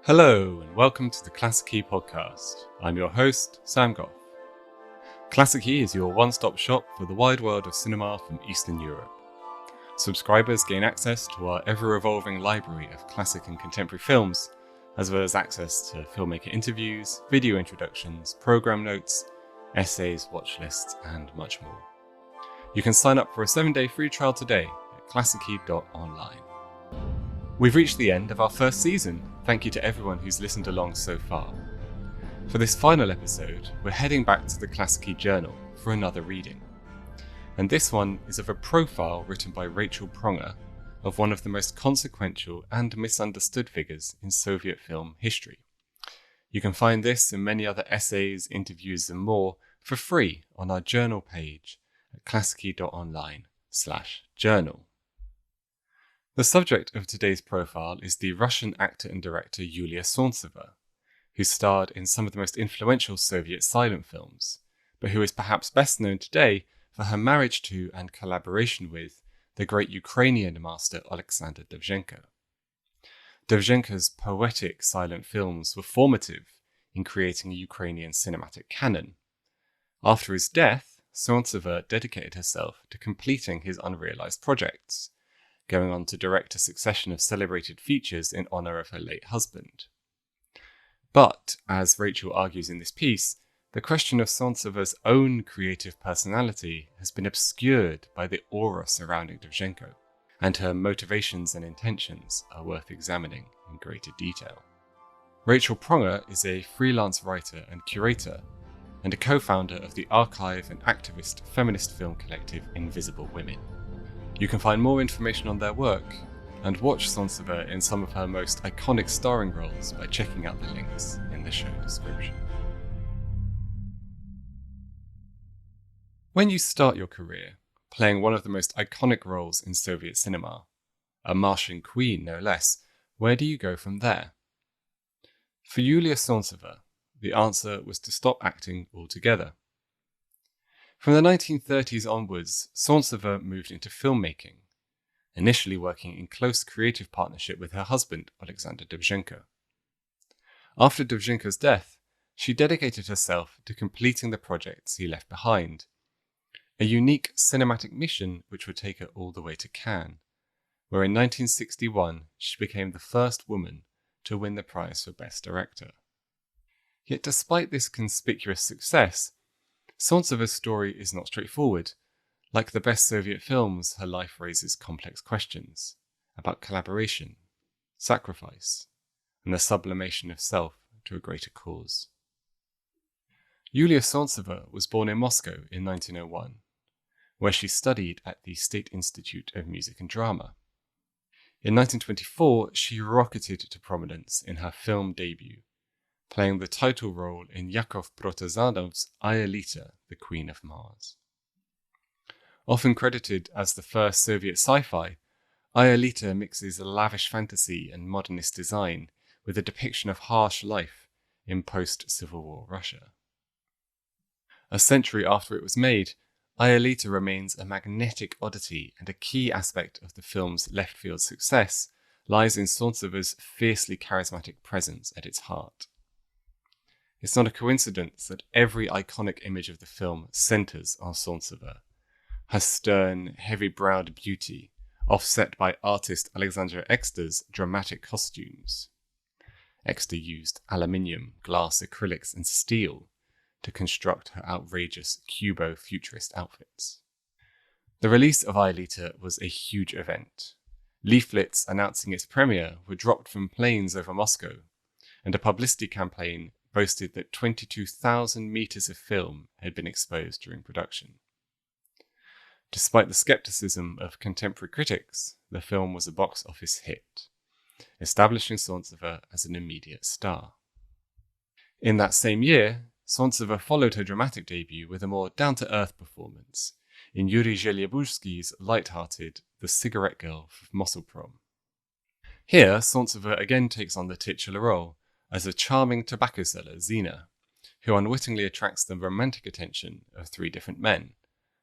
Hello and welcome to the Klassiki Podcast. I'm your host, Sam Goff. Klassiki is your one-stop shop for the wide world of cinema from Eastern Europe. Subscribers gain access to our ever-evolving library of classic and contemporary films, as well as access to filmmaker interviews, video introductions, program notes, essays, watch lists, and much more. You can sign up for a 7-day free trial today at klassiki.online. We've reached the end of our first season. Thank you to everyone who's listened along so far. For this final episode, we're heading back to the Klassiki Journal for another reading. And this one is of a profile written by Rachel Pronger of one of the most consequential and misunderstood figures in Soviet film history. You can find this and many other essays, interviews and more for free on our journal page at klassiki.online/journal. The subject of today's profile is the Russian actor and director Yuliya Solntseva, who starred in some of the most influential Soviet silent films, but who is perhaps best known today for her marriage to and collaboration with the great Ukrainian master Alexander Dovzhenko. Dovzhenko's poetic silent films were formative in creating a Ukrainian cinematic canon. After his death, Solntseva dedicated herself to completing his unrealized projects, going on to direct a succession of celebrated features in honor of her late husband. But, as Rachel argues in this piece, the question of Solntseva's own creative personality has been obscured by the aura surrounding Dovzhenko, and her motivations and intentions are worth examining in greater detail. Rachel Pronger is a freelance writer and curator, and a co-founder of the archive and activist feminist film collective Invisible Women. You can find more information on their work and watch Solntseva in some of her most iconic starring roles by checking out the links in the show description. When you start your career playing one of the most iconic roles in Soviet cinema, a Martian queen no less, where do you go from there? For Yuliya Solntseva, the answer was to stop acting altogether. From the 1930s onwards, Solntseva moved into filmmaking, initially working in close creative partnership with her husband, Alexander Dovzhenko. After Dovzhenko's death, she dedicated herself to completing the projects he left behind, a unique cinematic mission which would take her all the way to Cannes, where in 1961 she became the first woman to win the prize for Best Director. Yet despite this conspicuous success, Solntseva's story is not straightforward. Like the best Soviet films, her life raises complex questions about collaboration, sacrifice, and the sublimation of self to a greater cause. Yuliya Solntseva was born in Moscow in 1901, where she studied at the State Institute of Music and Drama. In 1924, she rocketed to prominence in her film debut, playing the title role in Yakov Protazanov's Aelita, the Queen of Mars. Often credited as the first Soviet sci-fi, Aelita mixes a lavish fantasy and modernist design with a depiction of harsh life in post-Civil War Russia. A century after it was made, Aelita remains a magnetic oddity, and a key aspect of the film's left-field success lies in Solntseva's fiercely charismatic presence at its heart. It's not a coincidence that every iconic image of the film centers on Solntseva, her stern, heavy-browed beauty, offset by artist Alexandra Exter's dramatic costumes. Exter used aluminium, glass, acrylics, and steel to construct her outrageous Cubo-futurist outfits. The release of Aelita was a huge event. Leaflets announcing its premiere were dropped from planes over Moscow, and a publicity campaign boasted that 22,000 meters of film had been exposed during production. Despite the skepticism of contemporary critics, the film was a box office hit, establishing Solntseva as an immediate star. In that same year, Solntseva followed her dramatic debut with a more down-to-earth performance in Yuri Zhelyabushsky's light-hearted The Cigarette Girl from Mosselprom. Here, Solntseva again takes on the titular role as a charming tobacco seller, Zina, who unwittingly attracts the romantic attention of three different men,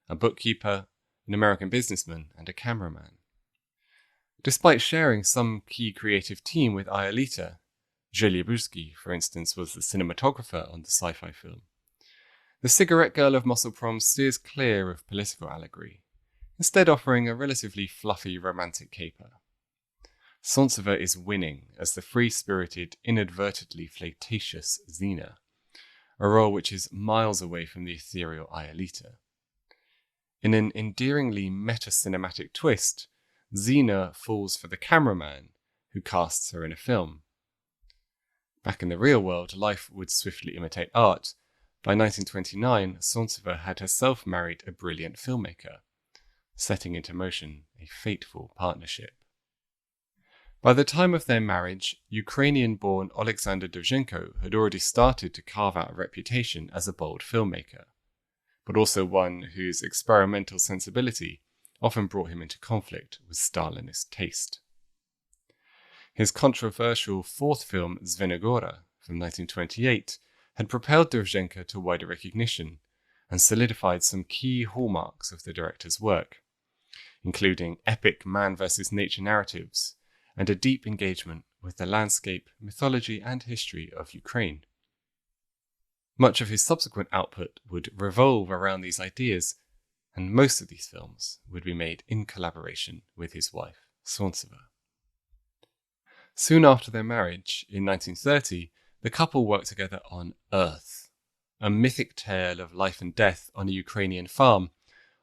a bookkeeper, an American businessman, and a cameraman. Despite sharing some key creative team with Aelita, Juliya, for instance, was the cinematographer on the sci-fi film. The Cigarette Girl of Mossel Prom steers clear of political allegory, instead offering a relatively fluffy romantic caper. Solntseva is winning as the free-spirited, inadvertently flirtatious Xena, a role which is miles away from the ethereal Aelita. In an endearingly meta-cinematic twist, Xena falls for the cameraman who casts her in a film. Back in the real world, life would swiftly imitate art. By 1929, Solntseva had herself married a brilliant filmmaker, setting into motion a fateful partnership. By the time of their marriage, Ukrainian-born Alexander Dovzhenko had already started to carve out a reputation as a bold filmmaker, but also one whose experimental sensibility often brought him into conflict with Stalinist taste. His controversial fourth film, Zvenogora, from 1928, had propelled Dovzhenko to wider recognition and solidified some key hallmarks of the director's work, including epic man versus nature narratives and a deep engagement with the landscape, mythology, and history of Ukraine. Much of his subsequent output would revolve around these ideas, and most of these films would be made in collaboration with his wife, Solntseva. Soon after their marriage, in 1930, the couple worked together on Earth, a mythic tale of life and death on a Ukrainian farm,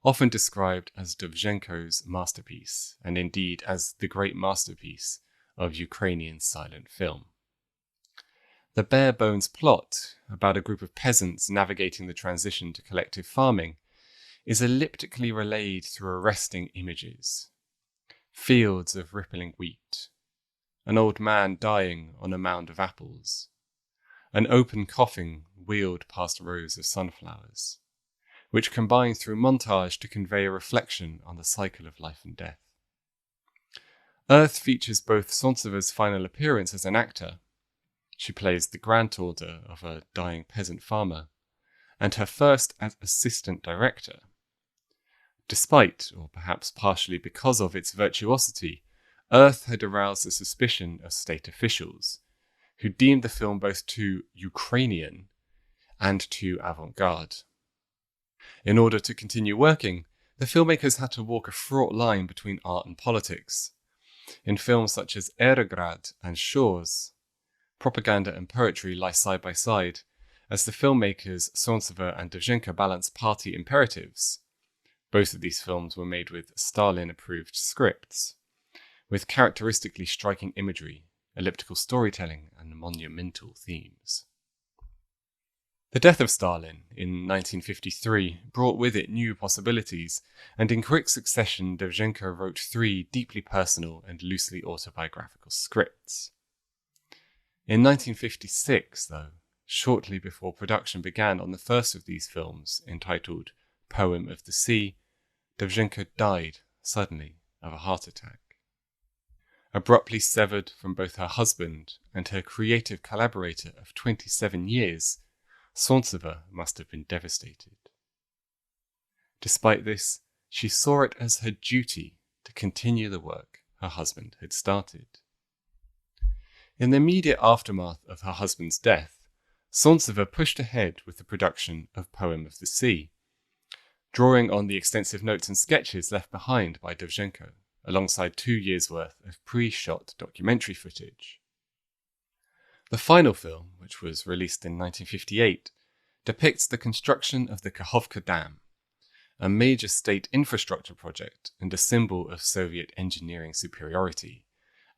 often described as Dovzhenko's masterpiece, and indeed as the great masterpiece of Ukrainian silent film. The bare-bones plot, about a group of peasants navigating the transition to collective farming, is elliptically relayed through arresting images. Fields of rippling wheat, an old man dying on a mound of apples, an open coffin wheeled past rows of sunflowers, which combine through montage to convey a reflection on the cycle of life and death. Earth features both Solntseva's final appearance as an actor. She plays the granddaughter of a dying peasant farmer, and her first as assistant director. Despite, or perhaps partially because of its virtuosity, Earth had aroused the suspicion of state officials, who deemed the film both too Ukrainian and too avant-garde. In order to continue working, the filmmakers had to walk a fraught line between art and politics. In films such as Erograd and Shores, propaganda and poetry lie side by side, as the filmmakers Solntseva and Dovzhenko balance party imperatives. Both of these films were made with Stalin-approved scripts, with characteristically striking imagery, elliptical storytelling, and monumental themes. The death of Stalin in 1953 brought with it new possibilities, and in quick succession Dovzhenko wrote 3 deeply personal and loosely autobiographical scripts. In 1956, though, shortly before production began on the first of these films, entitled Poem of the Sea, Dovzhenko died suddenly of a heart attack. Abruptly severed from both her husband and her creative collaborator of 27 years, Solntseva must have been devastated. Despite this, she saw it as her duty to continue the work her husband had started. In the immediate aftermath of her husband's death, Solntseva pushed ahead with the production of Poem of the Sea, drawing on the extensive notes and sketches left behind by Dovzhenko, alongside 2 years' worth of pre-shot documentary footage. The final film, which was released in 1958, depicts the construction of the Kakhovka Dam, a major state infrastructure project and a symbol of Soviet engineering superiority,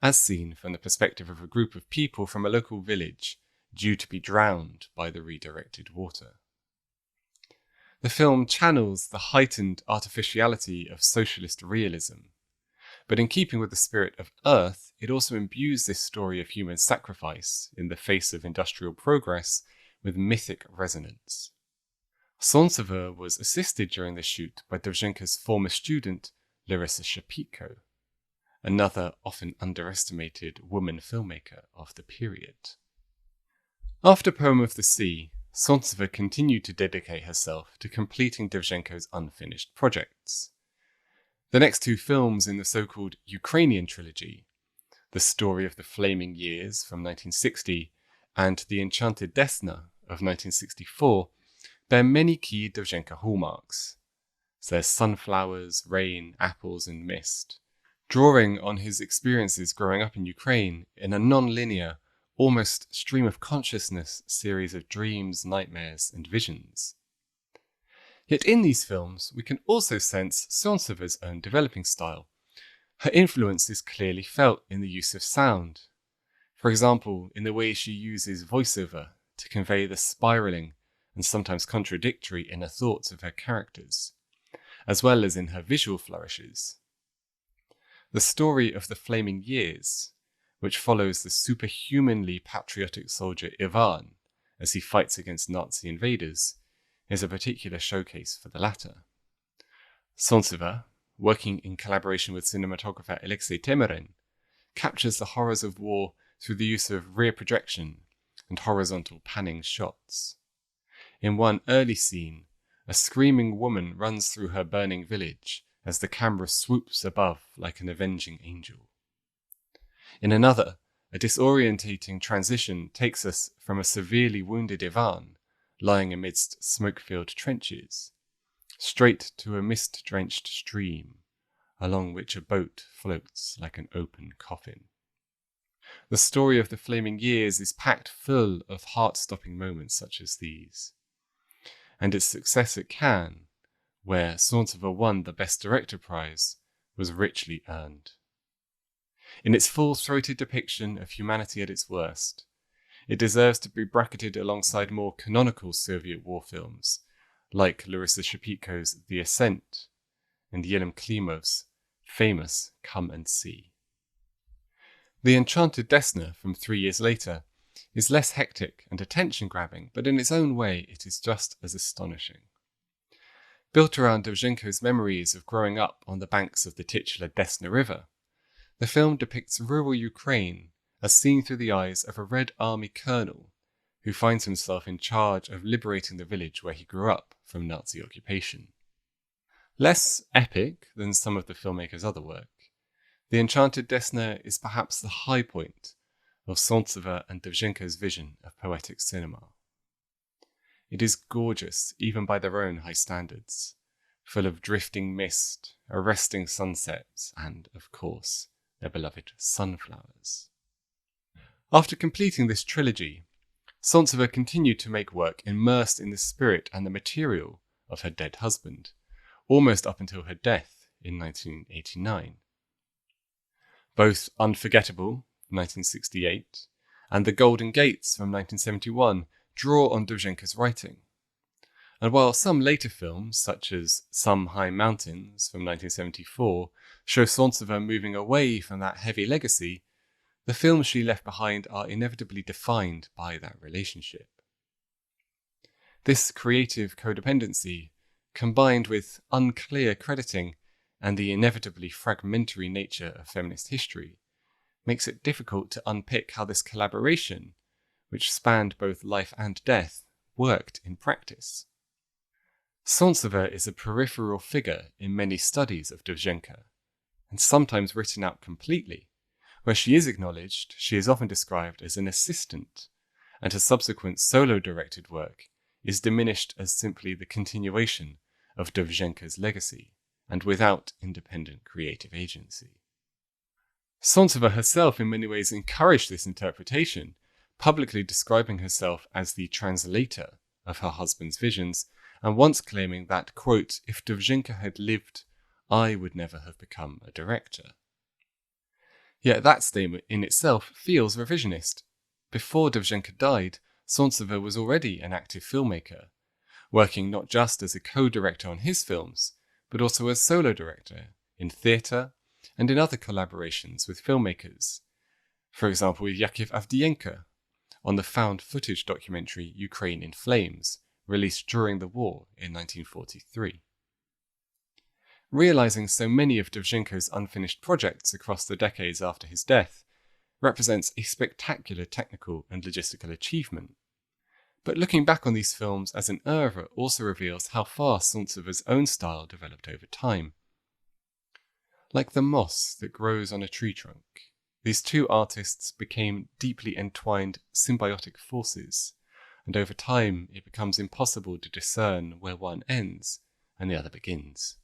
as seen from the perspective of a group of people from a local village due to be drowned by the redirected water. The film channels the heightened artificiality of socialist realism, but in keeping with the spirit of Earth, it also imbues this story of human sacrifice in the face of industrial progress with mythic resonance. Solntseva was assisted during the shoot by Dovzhenko's former student, Larissa Shapiko, another often underestimated woman filmmaker of the period. After Poem of the Sea, Solntseva continued to dedicate herself to completing Dovzhenko's unfinished projects. The next 2 films in the so-called Ukrainian trilogy, The Story of the Flaming Years from 1960 and The Enchanted Desna of 1964 bear many key Dovzhenka hallmarks. There's sunflowers, rain, apples, and mist, drawing on his experiences growing up in Ukraine in a non-linear, almost stream of consciousness series of dreams, nightmares, and visions. Yet in these films, we can also sense Solntseva's own developing style. Her influence is clearly felt in the use of sound. For example, in the way she uses voiceover to convey the spiraling and sometimes contradictory inner thoughts of her characters, as well as in her visual flourishes. The Story of the Flaming Years, which follows the superhumanly patriotic soldier Ivan as he fights against Nazi invaders, is a particular showcase for the latter. Solntseva, working in collaboration with cinematographer Alexei Temerin, captures the horrors of war through the use of rear projection and horizontal panning shots. In one early scene, a screaming woman runs through her burning village as the camera swoops above like an avenging angel. In another, a disorientating transition takes us from a severely wounded Ivan, lying amidst smoke-filled trenches, straight to a mist-drenched stream, along which a boat floats like an open coffin. The Story of the Flaming Years is packed full of heart-stopping moments such as these, and its success at Cannes, where Solntseva won the Best Director prize, was richly earned. In its full-throated depiction of humanity at its worst, it deserves to be bracketed alongside more canonical Soviet war films, like Larissa Shepitko's The Ascent and Yelem Klimov's famous Come and See. The Enchanted Desna from 3 years later is less hectic and attention-grabbing, but in its own way it is just as astonishing. Built around Dovzhenko's memories of growing up on the banks of the titular Desna River, the film depicts rural Ukraine as seen through the eyes of a Red Army colonel who finds himself in charge of liberating the village where he grew up from Nazi occupation. Less epic than some of the filmmaker's other work, The Enchanted Desna is perhaps the high point of Solntseva and Dovzhenko's vision of poetic cinema. It is gorgeous even by their own high standards, full of drifting mist, arresting sunsets, and, of course, their beloved sunflowers. After completing this trilogy, Solntseva continued to make work immersed in the spirit and the material of her dead husband, almost up until her death in 1989. Both Unforgettable, from 1968, and The Golden Gates, from 1971, draw on Dovzhenko's writing. And while some later films, such as Some High Mountains, from 1974, show Solntseva moving away from that heavy legacy, the films she left behind are inevitably defined by that relationship. This creative codependency, combined with unclear crediting and the inevitably fragmentary nature of feminist history, makes it difficult to unpick how this collaboration, which spanned both life and death, worked in practice. Solntseva is a peripheral figure in many studies of Dovzhenka, and sometimes written out completely. Where she is acknowledged, she is often described as an assistant, and her subsequent solo-directed work is diminished as simply the continuation of Dovzhenka's legacy, and without independent creative agency. Solntseva herself in many ways encouraged this interpretation, publicly describing herself as the translator of her husband's visions, and once claiming that, quote, "If Dovzhenka had lived, I would never have become a director." Yet that statement in itself feels revisionist. Before Dovzhenka died, Solntseva was already an active filmmaker, working not just as a co-director on his films, but also as solo director in theatre and in other collaborations with filmmakers. For example, with Yakov Avdiyenko on the found footage documentary Ukraine in Flames, released during the war in 1943. Realizing so many of Dovzhenko's unfinished projects across the decades after his death represents a spectacular technical and logistical achievement. But looking back on these films as an oeuvre also reveals how far Solntseva's own style developed over time. Like the moss that grows on a tree trunk, these two artists became deeply entwined symbiotic forces, and over time it becomes impossible to discern where one ends and the other begins.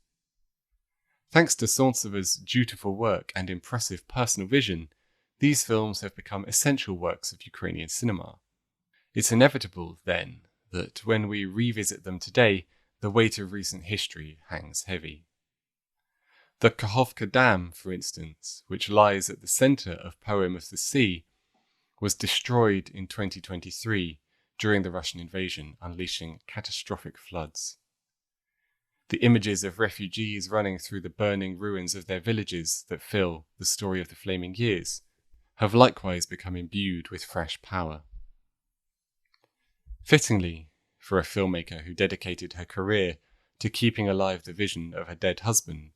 Thanks to Solntseva's dutiful work and impressive personal vision, these films have become essential works of Ukrainian cinema. It's inevitable, then, that when we revisit them today, the weight of recent history hangs heavy. The Kakhovka Dam, for instance, which lies at the centre of Poem of the Sea, was destroyed in 2023 during the Russian invasion, unleashing catastrophic floods. The images of refugees running through the burning ruins of their villages that fill the story of the Flaming Years have likewise become imbued with fresh power. Fittingly, for a filmmaker who dedicated her career to keeping alive the vision of her dead husband,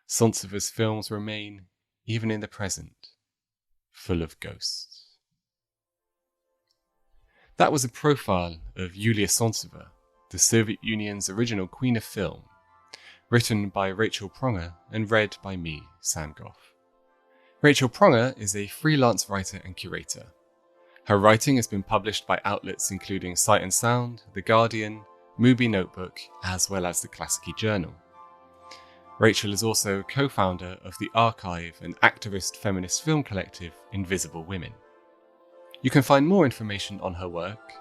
Solntseva's films remain, even in the present, full of ghosts. That was a profile of Yuliya Solntseva, the Soviet Union's original Queen of Film, written by Rachel Pronger and read by me, Sam Goff. Rachel Pronger is a freelance writer and curator. Her writing has been published by outlets including Sight and Sound, The Guardian, Movie Notebook, as well as the Klassiki Journal. Rachel is also co-founder of the archive and activist feminist film collective Invisible Women. You can find more information on her work,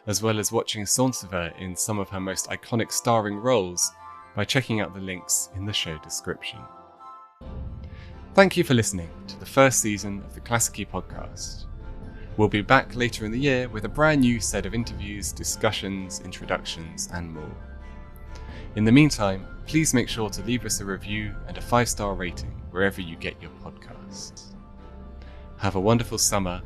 as well as watching Solntseva in some of her most iconic starring roles, by checking out the links in the show description. Thank you for listening to the first season of the Klassiki Podcast. We'll be back later in the year with a brand new set of interviews, discussions, introductions, and more. In the meantime, please make sure to leave us a review and a 5-star rating wherever you get your podcasts. Have a wonderful summer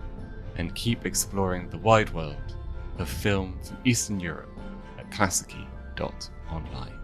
and keep exploring the wide world of film from Eastern Europe at klassiki.online.